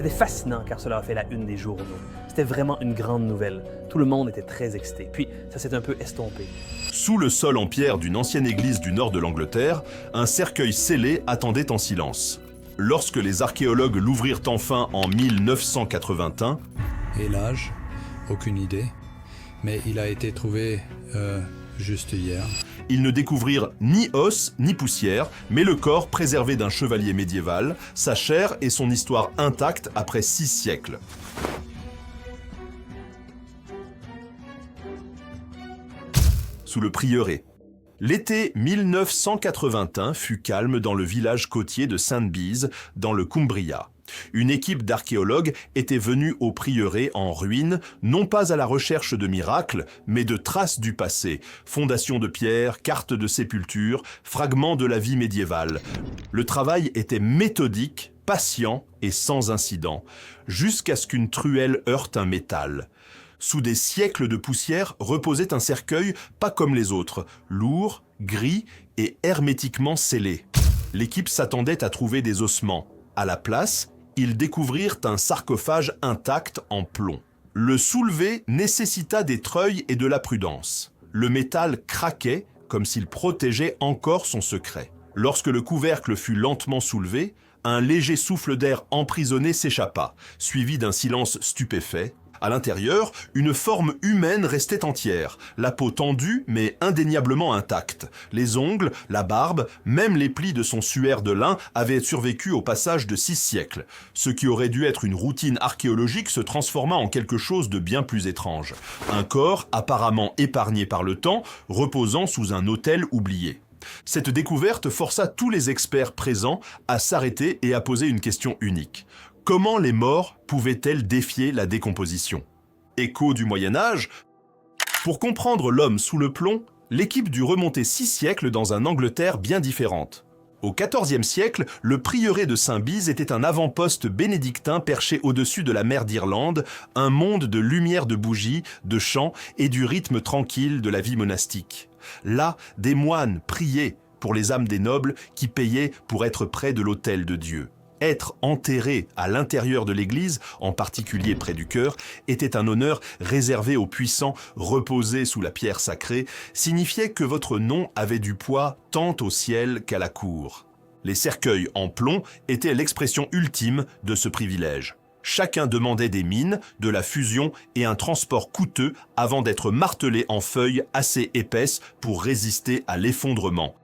C'était fascinant car cela a fait la une des journaux. C'était vraiment une grande nouvelle. Tout le monde était très excité. Puis, ça s'est un peu estompé. Sous le sol en pierre d'une ancienne église du nord de l'Angleterre, un cercueil scellé attendait en silence. Lorsque les archéologues l'ouvrirent enfin en 1981, Et l'âge? Aucune idée. Mais il a été trouvé juste hier. ils ne découvrirent ni os ni poussière, mais le corps préservé d'un chevalier médiéval, sa chair et son histoire intacte après 6 siècles. Sous le prieuré. L'été 1981 fut calme dans le village côtier de Sainte-Bise, dans le Cumbria. Une équipe d'archéologues était venue au prieuré en ruine, non pas à la recherche de miracles, mais de traces du passé, fondations de pierre, cartes de sépulture, fragments de la vie médiévale. Le travail était méthodique, patient et sans incident, jusqu'à ce qu'une truelle heurte un métal. Sous des siècles de poussière reposait un cercueil pas comme les autres, lourd, gris et hermétiquement scellé. L'équipe s'attendait à trouver des ossements. À la place, ils découvrirent un sarcophage intact en plomb. Le soulever nécessita des treuils et de la prudence. Le métal craquait comme s'il protégeait encore son secret. Lorsque le couvercle fut lentement soulevé, un léger souffle d'air emprisonné s'échappa, suivi d'un silence stupéfait. À l'intérieur, une forme humaine restait entière, la peau tendue mais indéniablement intacte. Les ongles, la barbe, même les plis de son suaire de lin avaient survécu au passage de 6 siècles. Ce qui aurait dû être une routine archéologique se transforma en quelque chose de bien plus étrange. Un corps apparemment épargné par le temps, reposant sous un autel oublié. Cette découverte força tous les experts présents à s'arrêter et à poser une question unique. Comment les morts pouvaient-elles défier la décomposition? Écho du Moyen-Âge? Pour comprendre l'homme sous le plomb, l'équipe dut remonter 6 siècles dans un Angleterre bien différente. Au XIVe siècle, le prieuré de Saint-Bise était un avant-poste bénédictin perché au-dessus de la mer d'Irlande, un monde de lumière de bougies, de chants et du rythme tranquille de la vie monastique. Là, des moines priaient pour les âmes des nobles qui payaient pour être près de l'autel de Dieu. Être enterré à l'intérieur de l'église, en particulier près du chœur, était un honneur réservé aux puissants reposés sous la pierre sacrée, signifiait que votre nom avait du poids tant au ciel qu'à la cour. Les cercueils en plomb étaient l'expression ultime de ce privilège. Chacun demandait des mines, de la fusion et un transport coûteux avant d'être martelé en feuilles assez épaisses pour résister à l'effondrement.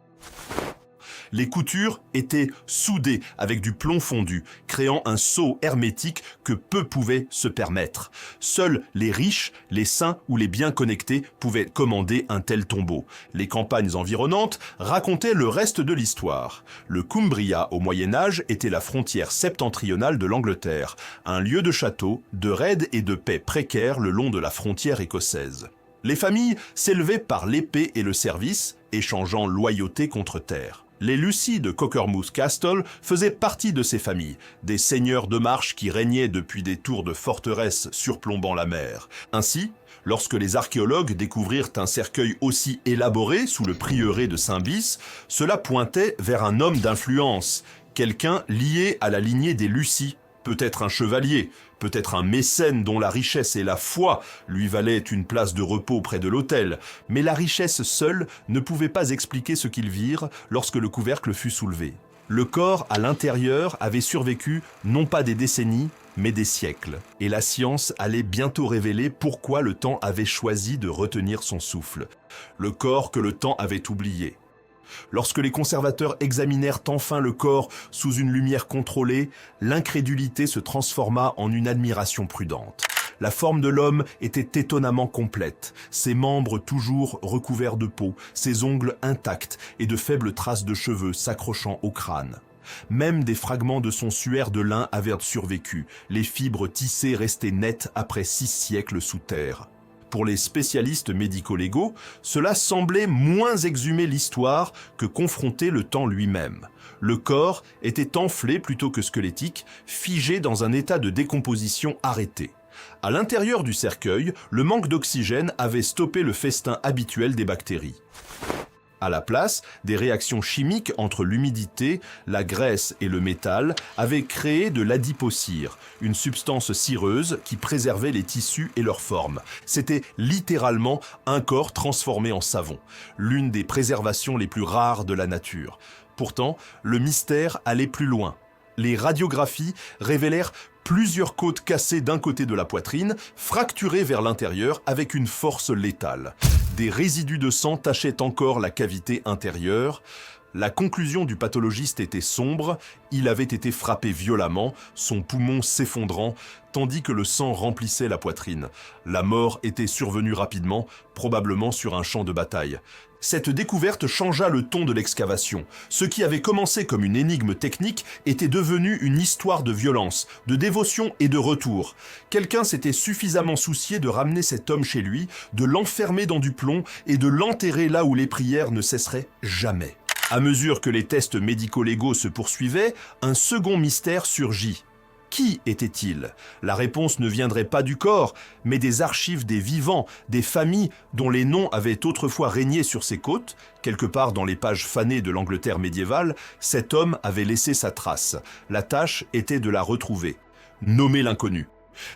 Les coutures étaient soudées avec du plomb fondu, créant un sceau hermétique que peu pouvaient se permettre. Seuls les riches, les saints ou les bien connectés pouvaient commander un tel tombeau. Les campagnes environnantes racontaient le reste de l'histoire. Le Cumbria au Moyen-Âge était la frontière septentrionale de l'Angleterre, un lieu de château, de raids et de paix précaires le long de la frontière écossaise. Les familles s'élevaient par l'épée et le service, échangeant loyauté contre terre. Les Lucy de Cockermouth Castle faisaient partie de ces familles, des seigneurs de marche qui régnaient depuis des tours de forteresses surplombant la mer. Ainsi, lorsque les archéologues découvrirent un cercueil aussi élaboré sous le prieuré de Saint-Bis, cela pointait vers un homme d'influence, quelqu'un lié à la lignée des Lucy, peut-être un chevalier, peut-être un mécène dont la richesse et la foi lui valaient une place de repos près de l'autel, mais la richesse seule ne pouvait pas expliquer ce qu'ils virent lorsque le couvercle fut soulevé. Le corps à l'intérieur avait survécu non pas des décennies, mais des siècles, et la science allait bientôt révéler pourquoi le temps avait choisi de retenir son souffle. Le corps que le temps avait oublié. Lorsque les conservateurs examinèrent enfin le corps sous une lumière contrôlée, l'incrédulité se transforma en une admiration prudente. La forme de l'homme était étonnamment complète, ses membres toujours recouverts de peau, ses ongles intacts et de faibles traces de cheveux s'accrochant au crâne. Même des fragments de son suaire de lin avaient survécu, les fibres tissées restaient nettes après 6 siècles sous terre. Pour les spécialistes médico-légaux, cela semblait moins exhumer l'histoire que confronter le temps lui-même. Le corps était enflé plutôt que squelettique, figé dans un état de décomposition arrêté. À l'intérieur du cercueil, le manque d'oxygène avait stoppé le festin habituel des bactéries. À la place, des réactions chimiques entre l'humidité, la graisse et le métal avaient créé de l'adipocire, une substance cireuse qui préservait les tissus et leur forme. C'était littéralement un corps transformé en savon, l'une des préservations les plus rares de la nature. Pourtant, le mystère allait plus loin. Les radiographies révélèrent plusieurs côtes cassées d'un côté de la poitrine, fracturées vers l'intérieur avec une force létale. Des résidus de sang tachaient encore la cavité intérieure. La conclusion du pathologiste était sombre, il avait été frappé violemment, son poumon s'effondrant, tandis que le sang remplissait la poitrine. La mort était survenue rapidement, probablement sur un champ de bataille. Cette découverte changea le ton de l'excavation. Ce qui avait commencé comme une énigme technique était devenu une histoire de violence, de dévotion et de retour. Quelqu'un s'était suffisamment soucié de ramener cet homme chez lui, de l'enfermer dans du plomb et de l'enterrer là où les prières ne cesseraient jamais. À mesure que les tests médico-légaux se poursuivaient, un second mystère surgit. Qui était-il? La réponse ne viendrait pas du corps, mais des archives des vivants, des familles dont les noms avaient autrefois régné sur ces côtes. Quelque part dans les pages fanées de l'Angleterre médiévale, cet homme avait laissé sa trace. La tâche était de la retrouver. Nommer l'inconnu.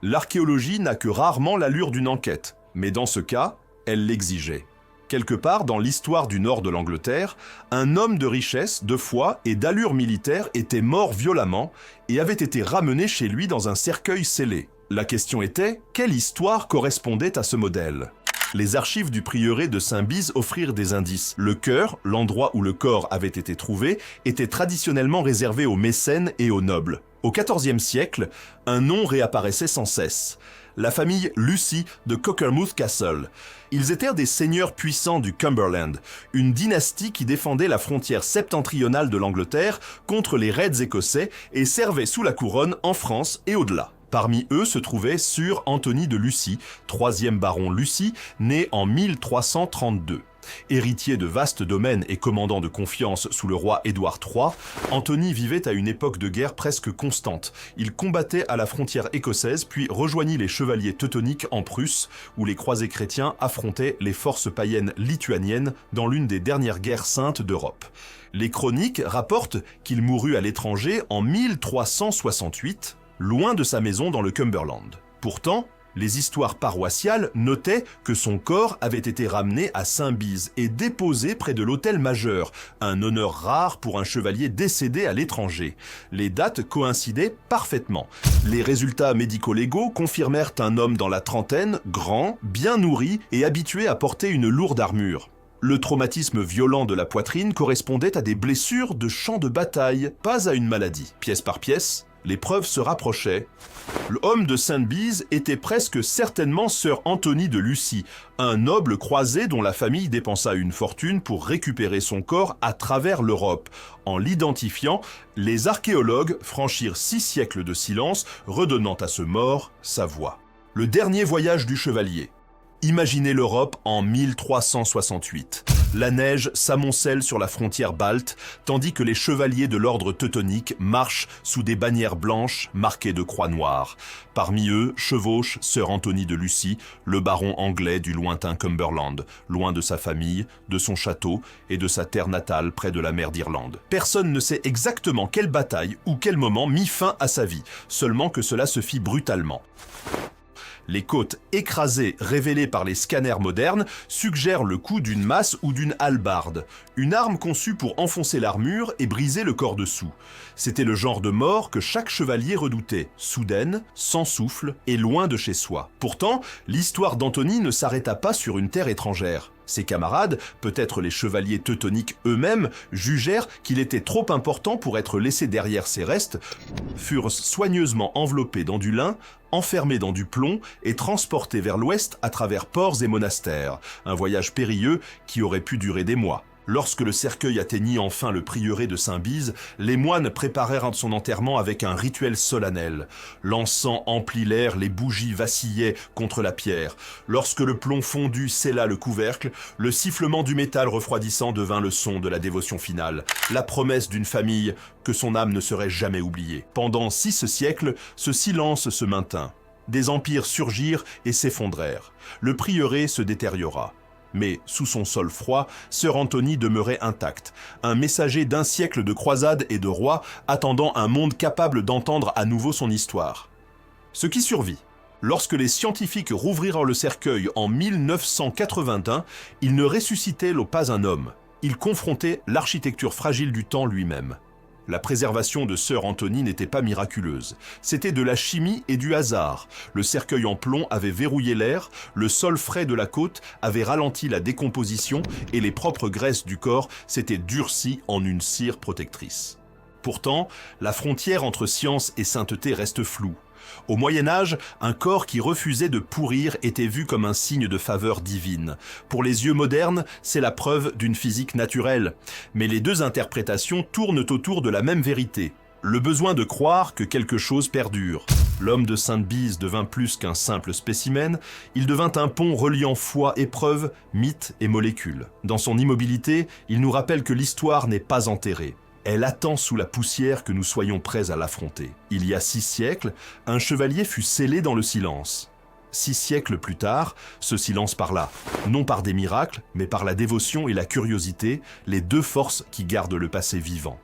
L'archéologie n'a que rarement l'allure d'une enquête, mais dans ce cas, elle l'exigeait. Quelque part dans l'histoire du nord de l'Angleterre, un homme de richesse, de foi et d'allure militaire était mort violemment et avait été ramené chez lui dans un cercueil scellé. La question était, quelle histoire correspondait à ce modèle ? Les archives du prieuré de Saint-Bize offrirent des indices. Le chœur, l'endroit où le corps avait été trouvé, était traditionnellement réservé aux mécènes et aux nobles. Au XIVe siècle, un nom réapparaissait sans cesse. La famille Lucy de Cockermouth Castle. Ils étaient des seigneurs puissants du Cumberland, une dynastie qui défendait la frontière septentrionale de l'Angleterre contre les raids écossais et servait sous la couronne en France et au-delà. Parmi eux se trouvait Sir Anthony de Lucy, 3e baron Lucy, né en 1332. Héritier de vastes domaines et commandant de confiance sous le roi Édouard III, Anthony vivait à une époque de guerre presque constante. Il combattait à la frontière écossaise puis rejoignit les chevaliers teutoniques en Prusse, où les croisés chrétiens affrontaient les forces païennes lituaniennes dans l'une des dernières guerres saintes d'Europe. Les chroniques rapportent qu'il mourut à l'étranger en 1368, loin de sa maison dans le Cumberland. Pourtant, les histoires paroissiales notaient que son corps avait été ramené à Saint-Bize et déposé près de l'autel majeur, un honneur rare pour un chevalier décédé à l'étranger. Les dates coïncidaient parfaitement. Les résultats médico-légaux confirmèrent un homme dans la trentaine, grand, bien nourri et habitué à porter une lourde armure. Le traumatisme violent de la poitrine correspondait à des blessures de champ de bataille, pas à une maladie. Pièce par pièce, les preuves se rapprochaient. L'homme de Saint-Bize était presque certainement Sir Anthony de Lucy, un noble croisé dont la famille dépensa une fortune pour récupérer son corps à travers l'Europe. En l'identifiant, les archéologues franchirent 6 siècles de silence, redonnant à ce mort sa voix. Le dernier voyage du chevalier. Imaginez l'Europe en 1368. La neige s'amoncelle sur la frontière balte, tandis que les chevaliers de l'ordre teutonique marchent sous des bannières blanches marquées de croix noires. Parmi eux chevauche Sir Anthony de Lucy, le baron anglais du lointain Cumberland, loin de sa famille, de son château et de sa terre natale près de la mer d'Irlande. Personne ne sait exactement quelle bataille ou quel moment mit fin à sa vie, seulement que cela se fit brutalement. Les côtes écrasées révélées par les scanners modernes suggèrent le coup d'une masse ou d'une hallebarde, une arme conçue pour enfoncer l'armure et briser le corps dessous. C'était le genre de mort que chaque chevalier redoutait, soudaine, sans souffle et loin de chez soi. Pourtant, l'histoire d'Anthony ne s'arrêta pas sur une terre étrangère. Ses camarades, peut-être les chevaliers teutoniques eux-mêmes, jugèrent qu'il était trop important pour être laissé derrière ses restes, furent soigneusement enveloppés dans du lin, enfermés dans du plomb et transportés vers l'ouest à travers ports et monastères, un voyage périlleux qui aurait pu durer des mois. Lorsque le cercueil atteignit enfin le prieuré de Saint-Bize, les moines préparèrent son enterrement avec un rituel solennel. L'encens emplit l'air, les bougies vacillaient contre la pierre. Lorsque le plomb fondu scella le couvercle, le sifflement du métal refroidissant devint le son de la dévotion finale, la promesse d'une famille que son âme ne serait jamais oubliée. Pendant 6 siècles, ce silence se maintint. Des empires surgirent et s'effondrèrent. Le prieuré se détériora. Mais sous son sol froid, Sir Anthony demeurait intact, un messager d'un siècle de croisades et de rois attendant un monde capable d'entendre à nouveau son histoire. Ce qui survit. Lorsque les scientifiques rouvrirent le cercueil en 1981, ils ne ressuscitaient pas un homme. Ils confrontaient l'architecture fragile du temps lui-même. La préservation de Sir Anthony n'était pas miraculeuse. C'était de la chimie et du hasard. Le cercueil en plomb avait verrouillé l'air, le sol frais de la côte avait ralenti la décomposition et les propres graisses du corps s'étaient durcies en une cire protectrice. Pourtant, la frontière entre science et sainteté reste floue. Au Moyen-Âge, un corps qui refusait de pourrir était vu comme un signe de faveur divine. Pour les yeux modernes, c'est la preuve d'une physique naturelle. Mais les deux interprétations tournent autour de la même vérité. Le besoin de croire que quelque chose perdure. L'homme de Sainte-Bise devint plus qu'un simple spécimen, il devint un pont reliant foi et preuve, mythe et molécule. Dans son immobilité, il nous rappelle que l'histoire n'est pas enterrée. Elle attend sous la poussière que nous soyons prêts à l'affronter. Il y a 6 siècles, un chevalier fut scellé dans le silence. 6 siècles plus tard, ce silence parla, non par des miracles, mais par la dévotion et la curiosité, les deux forces qui gardent le passé vivant.